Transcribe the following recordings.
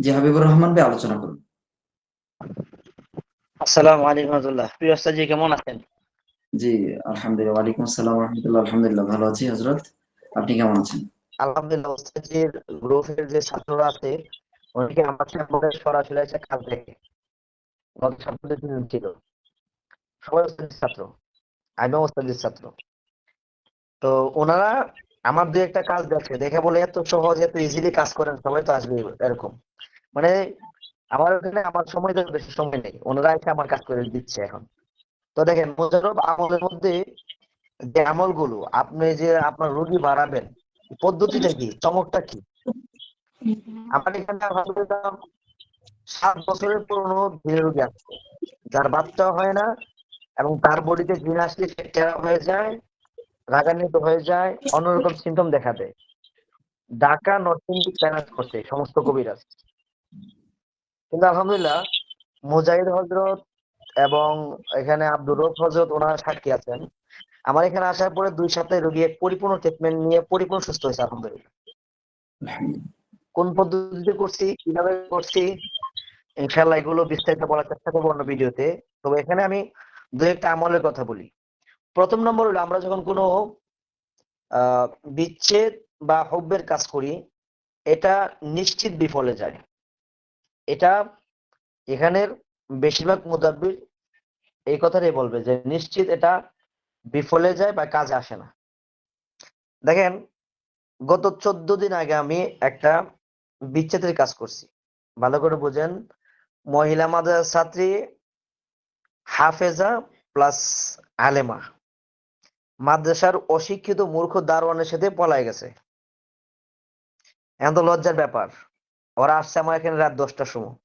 জি, হাবিবুর রহমান ভাই আলোচনা করুন। আসসালামু আলাইকুম রহমতুল্লাহ। প্রিয় ওস্তাদ জি, কেমন আছেন? জি, আলহামদুলিল্লাহ। ওয়ালাইকুম আসসালাম রহমতুল্লাহ। আলহামদুলিল্লাহ ভালো আছি হজরত। আপনি কেমন আছেন? আলহামদুলিল্লাহ। ওস্তাদ জির গ্রুপের যে ছাত্ররা আছে অনেকে আমার সাথে সরাসরি এসে কাজ দেখে। গত সপ্তাহে দিন ছিল, সবাই ওস্তাদের ছাত্র, আমিও ওস্তাদের ছাত্র। তো ওনারা আমার দু একটা কাজ দেখে দেখে বলে এত সহজ, এত ইজিলি কাজ করেন, সবাই তো আসবে এরকম। মানে আমার ওখানে আমার সময় দেওয়ার বেশি সময় নেই, ওনারা এসে আমার কাজ করে দিচ্ছে এখন। তো দেখেন, মোজাররব আমলের মধ্যে যে আমলগুলো আপনি যে আপনার রোগী বাড়াবেন, পদ্ধতিটা কি, চমকটা কি? আমার এখানে আলহামদুলিল্লাহ 7 বছরের পুরনো জিনের রোগী আছে, যার বাচ্চা হয় না এবং তার বডিতে জিন আসলে সে টেরা হয়ে যায়, রাগান্বিত হয়ে যায়, অন্যরকম সিমটম দেখা দেয়। ঢাকা নর্থ ইন্ডিয়া প্যারাস করছে সমস্ত কবিরাজ, কিন্তু আলহামদুলিল্লাহ মুজাহিদ হজরত এবং এখানে আব্দুর রউফ হজরত ওনারা সাক্ষী আছেন। আমার এখানে আসার পরে 2 সপ্তাহে রোগী এক পরিপূর্ণ ট্রিটমেন্ট নিয়ে পরিপূর্ণ সুস্থ হয়েছে আলহামদুলিল্লাহ। আলহামদুলিল্লাহ। কোন পদ্ধতিতে করছি, কিভাবে করছি, ইনশাল্লাহ এগুলো বিস্তারিত বলার চেষ্টা করবো অন্য ভিডিওতে। তবে এখানে আমি দু একটা আমলের কথা বলি। প্রথম নম্বর হলো, আমরা যখন কোনো আহ বিচ্ছেদ বা হব্বের কাজ করি, এটা নিশ্চিত বিফলে যায়। এটা এখানের বেশিরভাগ মুদাব্বির এই কথাটাই বলবে যে নিশ্চিত এটা বিফলে যায় বা কাজে আসে না। দেখেন, গত 14 দিন আগে আমি একটা বিচ্ছেদের কাজ করছি। ভালো করে বুঝেন, মহিলা মাদ্রাসার ছাত্রী, হাফেজা প্লাস আলেমা, মাদ্রাসার অশিক্ষিত মূর্খ দারোয়ানের সাথে পলায় গেছে। এত লজ্জার ব্যাপার। ওরা আসছে আমার এখানে রাত 10টার সময়,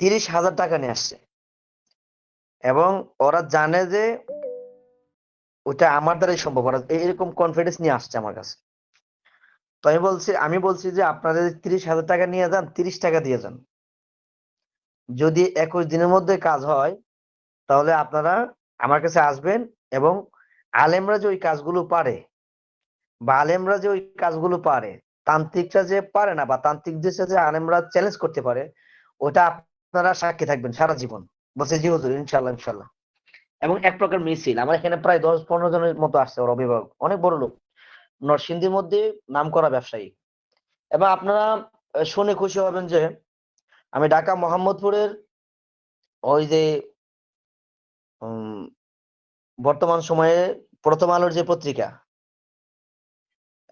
30,000 টাকা নিয়ে আসছে, এবং ওরা জানে যে ওটা আমার দ্বারাই সম্ভব। ওরা এরকম কনফিডেন্স নিয়ে আসছে আমার কাছে। তো আমি বলছি যে আপনারা যদি 30,000 টাকা নিয়ে যান, 30 টাকা দিয়ে যান। যদি 21 দিনের মধ্যে কাজ হয়, তাহলে আপনারা আমার কাছে আসবেন। এবং আলেমরা যে ওই কাজগুলো পারে, বা আলেমরা যে ওই কাজগুলো পারে, তান্ত্রিকরা যে পারে না, বা তান্ত্রিকদের সাথে আলেমরা চ্যালেঞ্জ করতে পারে, ওটা আপনারা সাক্ষী থাকবেন সারা জীবন। বলছে জি হুজুর, ইনশাল্লাহ ইনশাল্লাহ। এবং এক প্রকার মিছিল, আমার এখানে প্রায় 10-15 জনের মতো আসছে, ওর অভিভাবক, অনেক বড় লোক, নরসিংদীর মধ্যে নামকরা ব্যবসায়ী। এবং আপনারা শুনে খুশি হবেন যে আমি ঢাকা মোহাম্মদপুরের ওই যে উম, বর্তমান সময়ে প্রথম আলোর যে পত্রিকা,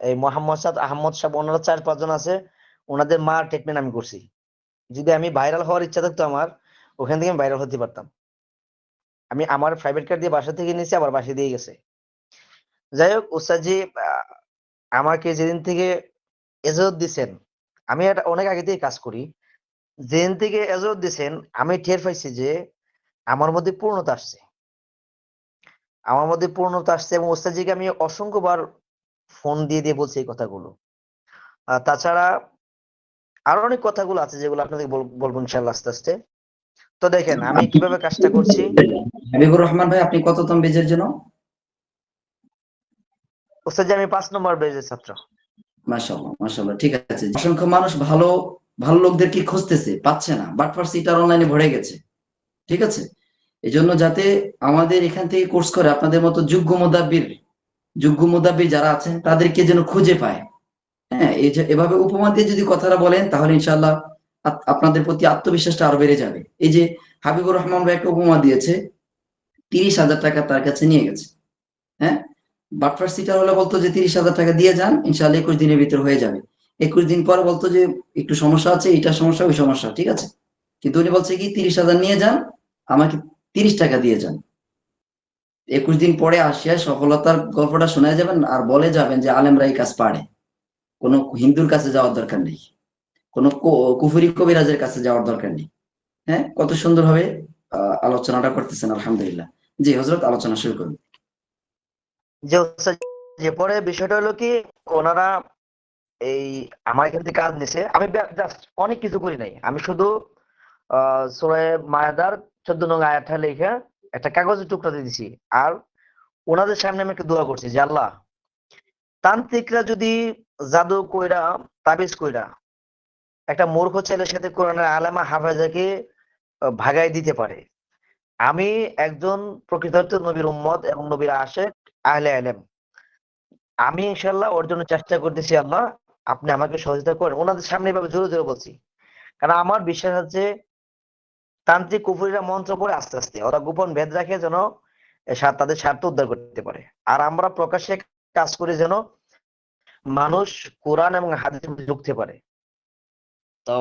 এই মোহাম্মদ সাদ আহমদ সাহেব, ওনারা 4-5 জন আছে, ওনাদের মা ট্রিটমেন্ট আমি করছি। যদি আমি ভাইরাল হওয়ার ইচ্ছা থাকতো আমার, ওখান থেকে আমি ভাইরাল হতে পারতাম। আমি আমার প্রাইভেট কার দিয়ে বাসা থেকে নিয়েছি, আবার বাসা দিয়ে গেছে। যাই হোক, উস্তাদজি আমাকে যেদিন থেকে এজাজত দিছেন, আমি এটা অনেক আগে থেকে কাজ করি, যেদিন থেকে এজাজত দিছেন আমি টের পাইছি যে আমার মধ্যে পূর্ণতা আসছে। আমার মধ্যে পূর্ণতা আসছে, এবং ওস্তাদজিকে আমি অসংখ্যবার ফোন দিয়ে দিয়ে বলছি এই কথাগুলো। তাছাড়া আরো অনেক কথাগুলো আছে যেগুলো আপনাদের বলবো ইনশাল্লাহ আস্তে আস্তে। তো দেখেন আমি কিভাবে কাজটা করছি। হাবিবুর রহমান ভাই, আপনি কততম বেজের জন্য? ওস্তাদজি, আমি 5 নম্বর ব্যাচের ছাত্র। মাশাআল্লাহ, মাশাআল্লাহ। ঠিক আছে। অসংখ্য মানুষ ভালো ভালো লোকদেরকে খুঁজতেছে, পাচ্ছে না। বাটপার সিটার অনলাইনে ভরে গেছে। ঠিক আছে। এজন্য যাতে আমাদের এখান থেকে কোর্স করে আপনাদের মতো যোগ্য মুদাব্বির যারা আছেন তাদেরকে যেন খুঁজে পায়। হ্যাঁ, এই যে এভাবে উপমা দিয়ে যদি কথাটা বলেন, তাহলে ইনশাআল্লাহ আপনাদের প্রতি আত্মবিশ্বাসটা আরো বেড়ে যাবে। এই যে হাবিবুর রহমান ভাই একটা উপমা দিয়েছে, 30,000 টাকা তার কাছে নিয়ে গেছে। হ্যাঁ, বাটফার সিটার হলে বলতো যে 30,000 টাকা দিয়ে যান, ইনশাআল্লাহ 21 দিনের ভিতর হয়ে যাবে। 21 দিন পর বলতো যে একটু সমস্যা আছে, এটা সমস্যা ওই সমস্যা, ঠিক আছে। কিন্তু উনি বলছে কি, 30,000 নিয়ে যান, আমাকে 30 টাকা দিয়ে যান। 21 দিন পরে আসিয়া সফলতার গল্পটা শোনায় যাবেন, আর বলে যাবেন যে আলেমরা এই কাজ পারে। কোনো হিন্দুর কাছে যাওয়ার দরকার নেই, কোনো কুফরি কবিরাজের কাছে যাওয়ার দরকার নেই। হ্যাঁ, কত সুন্দরভাবে আলোচনাটা করতেছেন, আলহামদুলিল্লাহ। জি হজরত, আলোচনা শুরু করুন। যে ওস্তাদ, যে পরে বিষয়টা হলো কি, ওনারা এই আমার এখান থেকে কাজ নিছে। আমি জাস্ট অনেক কিছু করি নাই, আমি শুধু সূরা মায়াদার 14 নং আয়াতটা লিখে একটা কাগজের টুকরা দিয়ে দিছি। আর ওনাদের সামনে আমি একটা দোয়া করছি যে আল্লাহ, তান্ত্রিকরা যদি জাদু কইরা, তাবিজ কইরা একটা মূর্খ ছেলের সাথে কোরআনের আলেমা হাফেজাকে ভাগাই দিতে পারে। আমি একজন প্রকৃতার্থ নবীর উম্মত এবং নবীর আশেক আহলে ইলম। আমি ইনশাল্লাহ ওর জন্য চেষ্টা করতেছি, আল্লাহ আপনি আমাকে সহযোগিতা করেন। ওনাদের সামনে এভাবে জোরে জোরে বলছি, কারণ আমার বিশ্বাস আছে তান্ত্রিক কুফুরীরা মন্ত্র পড়ে আস্তে আস্তে ওরা গোপন ভেদ রাখে যেন তাদের স্বার্থ উদ্ধার করতে পারে। আর আমরা প্রকাশ্যে কাজ করি যেন মানুষ কোরআন এবং হাদিসে ঢুকতে পারে। তো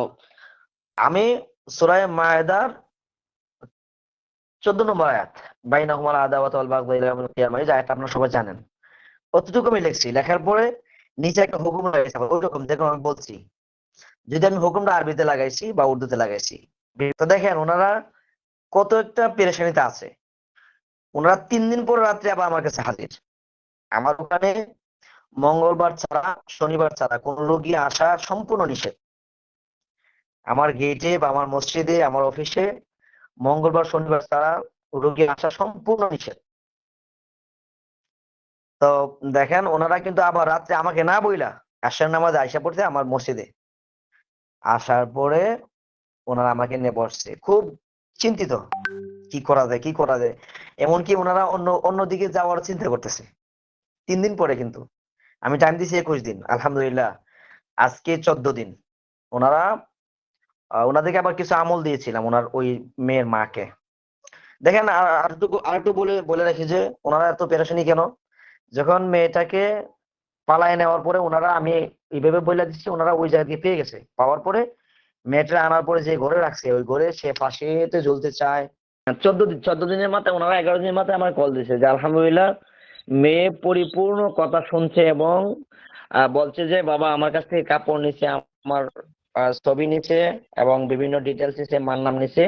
আমি সূরা মায়েদার 14 নম্বর আয়াত, বাইনাহুমাল আদাওয়াত ওয়াল বাগদা ইলা ইয়াউমিল কিয়ামাহ, এই আয়াতটা আপনারা সবাই জানেন। অতটুকু আমি লিখছি, লেখার পরে নিচে একটা হুকুম লাগাইছি, ওইরকম যেরকম আমি বলছি, যদি আমি হুকুমটা আরবিতে লাগাইছি বা উর্দুতে লাগাইছি। তো দেখেন ওনারা কত একটা পেরেশানিতে আছে। ওনারা 3 দিন পর রাত্রে আবার আমার কাছে হাজির। আমার ওখানে মঙ্গলবার ছাড়া শনিবার ছাড়া কোন রোগী আসা সম্পূর্ণ নিষেধ। আমার গেটে বা আমার মসজিদে আমার অফিসে মঙ্গলবার শনিবার ছাড়া রোগী আসা সম্পূর্ণ নিষেধ। তো দেখেন ওনারা কিন্তু আবার রাত্রে আমাকে না বইলা আশার নামাজে আইসা পড়ছে আমার মসজিদে। আসার পরে ওনারা আমাকে নিয়ে বসছে, খুব চিন্তিত কি করা যায় কি করা যায়। এমনকি ওনারা অন্যদিকে যাওয়ার চিন্তা করতেছে। 3 দিন পরে কিন্তু আমি টাইম দিছি 21 দিন, আলহামদুলিল্লাহ আজকে 14 দিন। ওনারা ওনাদেরকে আবার কিছু আমল দিয়েছিলাম ওনার ওই মেয়ের মাকে। দেখেন আরেকটু বলে বলে রাখি যে ওনারা এত পেরেশানি কেন। যখন মেয়েটাকে পালায় নেওয়ার পরে ওনারা, আমি এইভাবে বলে দিচ্ছি, ওনারা ওই জায়গা থেকে পেয়ে গেছে। পাওয়ার পরে মেয়েটা আনার পরে যে ঘরে রাখছে ওই ঘরে সে ফাঁসিতে ঝুলতে চায়। 14 দিনের মাথায় ওনারা 11 দিনের মাথায় আমার কল দিয়েছে যে আলহামদুলিল্লাহ মেয়ে পরিপূর্ণ কথা শুনছে এবং বলছে যে বাবা আমার কাছ থেকে কাপড় নিছে, আমার ছবি নিছে এবং বিভিন্ন ডিটেলস নিছে, মার নাম নিছে,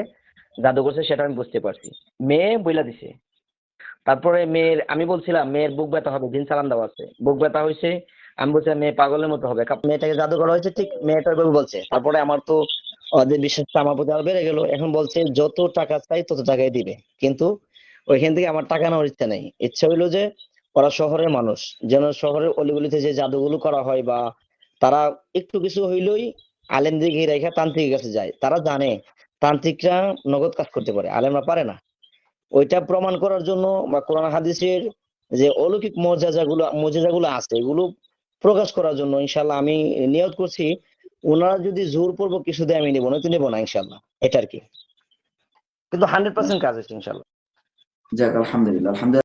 জাদু করছে সেটা আমি বুঝতে পারছি। মেয়ে বইলা দিছে। তারপরে মেয়ের আমি বলছিলাম মেয়ের বুক ব্যথা হবে, জিন চালান দেওয়া আছে, বুক ব্যথা হয়েছে। আমি বলছিলাম মেয়ে পাগলের মতো হবে, মেয়েটাকে জাদু করা হয়েছে, ঠিক মেয়েটার ভাবে বলছে। তারপরে আমার তো যে বিশ্বাসটা আমার প্রতি আরো বেড়ে গেল। এখন বলছে যত টাকা চাই তত টাকাই দিবে, কিন্তু ওইখান থেকে আমার টাকা নেওয়ার ইচ্ছা নেই। ইচ্ছা হইলো যে ওরা শহরের মানুষ, যেন শহরের অলিগলিতে যে জাদুগুলো করা হয় বা তারা একটু কিছু হইলেই আলেমদিকে রেখা তান্ত্রিকের কাছে যায়। তারা জানে তান্ত্রিকরা নগদ কাজ করতে পারে, আলেমরা পারে না। ওইটা প্রমাণ করার জন্য বা কোরআন হাদিসের যে অলৌকিক মর্যাদাগুলো আছে এগুলো প্রকাশ করার জন্য ইনশাল্লাহ আমি নিয়ত করছি, ওনারা যদি জোরপূর্বক কিছু দেয় আমি নেবো না, তো নেবো না ইনশাল্লাহ। এটা আর কি, কিন্তু 100% কাজ হচ্ছে ইনশাল্লাহ। যাক, আলহামদুলিল্লাহ।